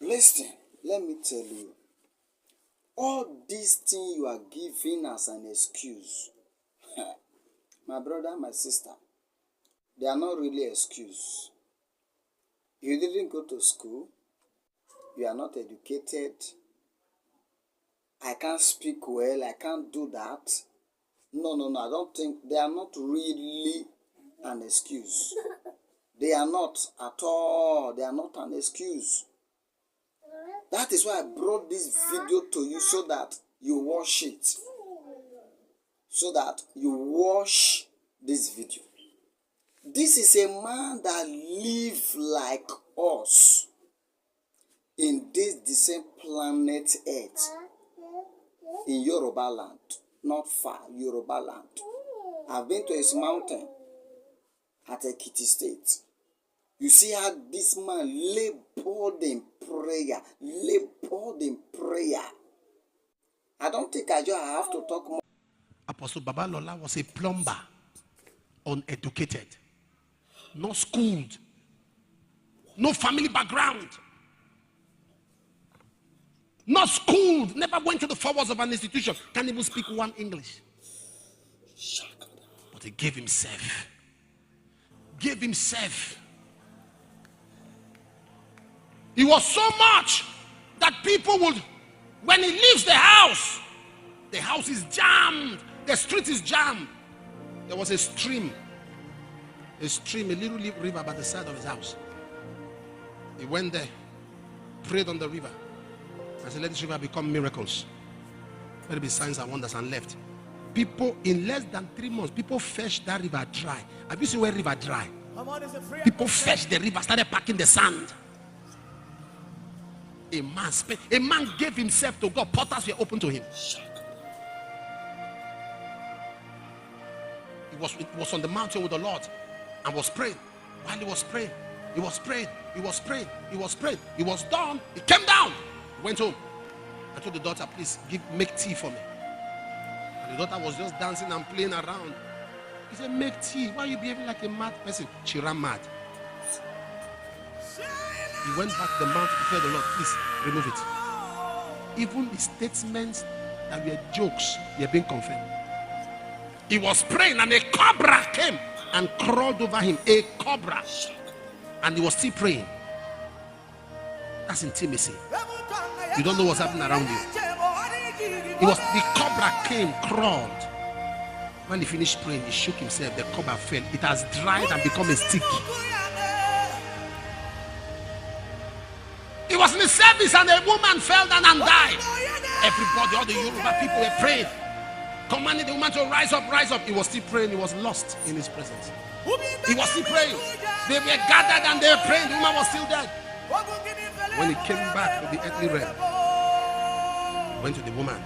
Listen, let me tell you. All these things you are giving as an excuse, my brother, my sister, they are not really excuse. You didn't go to school. You are not educated. I can't speak well. I can't do that. No. I don't think they are not really an excuse. They are not at all. They are not an excuse. That is why I brought this video to you so that you watch it. So that you watch this video. This is a man that lives like us in the same planet Earth. In Yoruba land. Not far, Yoruba land. I've been to his mountain at Ekiti State. You see how this man labored in prayer. I don't think I have to talk more. Apostle Babalola was a plumber, uneducated, not schooled, no family background, not schooled, never went to the four walls of an institution, can't even speak one English. But he gave himself. It was so much that people would, when he leaves the house is jammed, the street is jammed. There was a stream, a little river by the side of his house. He went there, prayed on the river. I said, let this river become miracles. Let it be signs and wonders, and left. People, in less than 3 months, people fetched that river dry. Have you seen where river dry? People fetched the river, started packing the sand. A man gave himself to God. Portals were open to him. He was on the mountain with the Lord and was praying. While he was praying, he was done. He came down. He went home. I told the daughter, please make tea for me. And the daughter was just dancing and playing around. He said, make tea. Why are you behaving like a mad person? She ran mad. He went back to the mountain to tell the Lord, please remove it. Even the statements that were jokes, they are being confirmed. He was praying and a cobra came and crawled over him. A cobra. And he was still praying. That's intimacy. You don't know what's happening around you. The cobra came, crawled. When he finished praying, he shook himself. The cobra fell. It has dried and become a stick. He was in the service and a woman fell down and died. Everybody, all the Yoruba people were praying, commanding the woman to rise up. He was still praying. He was lost in his presence. He was still praying. They were gathered and they were praying. The woman was still dead. When he came back to the earthly realm, he went to the woman.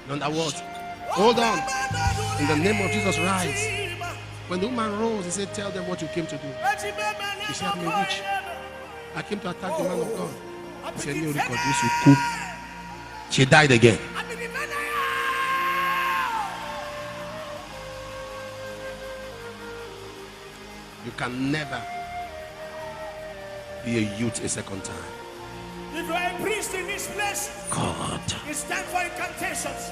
In other words, hold on. In the name of Jesus, rise. When the woman rose, he said, tell them what you came to do. She said, I'm a witch. I came to attack the man of God. He said, she died again. You can never be a youth a second time. If you are a priest in this place, God, it's time for incantations.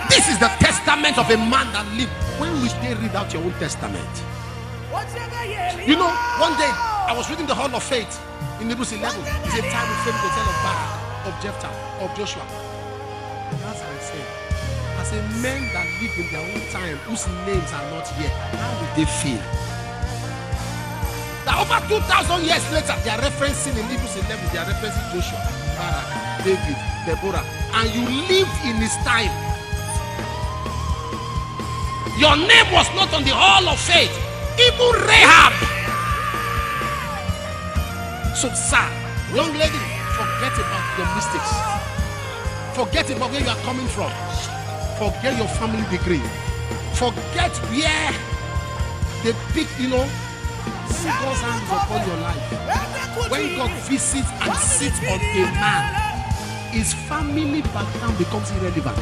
This is the testament of a man that lived. When will they read out your own testament? You know, one day I was reading the Hall of Faith in Hebrews 11. It's a time of faith to tell of Barak, of Jephthah, of Joshua. That's what I said. I say, men that live in their own time, whose names are not here, how will they feel? That over 2,000 years later, they are referencing in Hebrews 11, they are referencing Joshua, Barak, David, Deborah, and you lived in his time. Your name was not on the Hall of Faith. Even Rahab. So, sir, young lady, forget about your mistakes. Forget about where you are coming from. Forget your family degree. Forget where they pick, see God's hands upon your life. When God visits and sits on a man, his family background becomes irrelevant.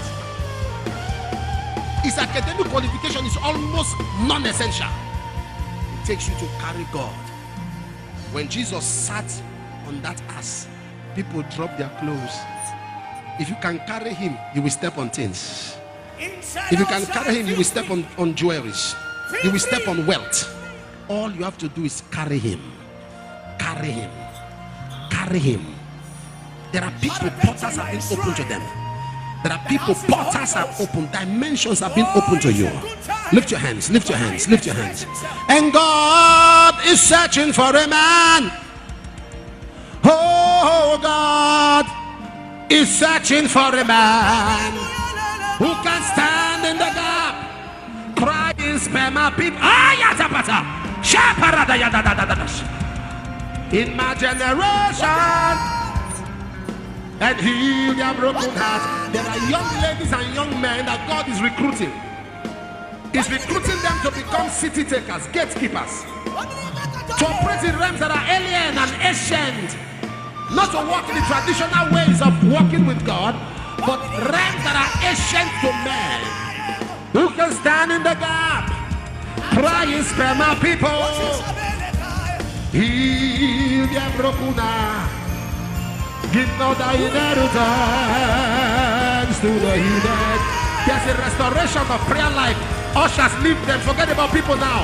His academic qualification is almost non-essential. It takes you to carry God. When Jesus sat on that ass, people dropped their clothes. If you can carry him, you will step on things. If you can carry him, you will step on jewelries. You will step on wealth. All you have to do is carry him. Carry him. Carry him. There are people, portals have been opened to them. There are people, portals are open. Dimensions have been opened to you. Lift your hands, lift your hands, lift your hands. And God is searching for a man. Oh, God is searching for a man who can stand in the gap, cry and spare my people. In my generation, and heal their broken hearts. There are young ladies and young men that God is recruiting. He's recruiting them to become city takers, gatekeepers, to operate in realms that are alien and ancient, not to walk in the traditional ways of walking with God, but realms that are ancient to men, who can stand in the gap, cry and spare my people, heal their broken hearts. Give not thy inheritance to the heathen. There's a restoration of prayer life. Ushers, leave them. Forget about people now.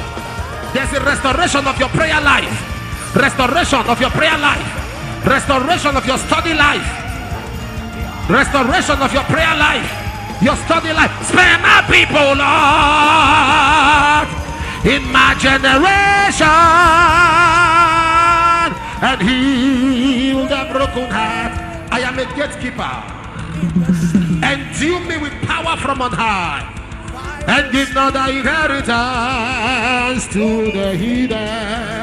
There's a restoration of your prayer life. Restoration of your prayer life. Restoration of your study life. Restoration of your prayer life. Your study life. Spare my people, Lord, in my generation, and heal the broken heart. I am a gatekeeper. Endue me with power from on high, and give not thy inheritance to the heathen.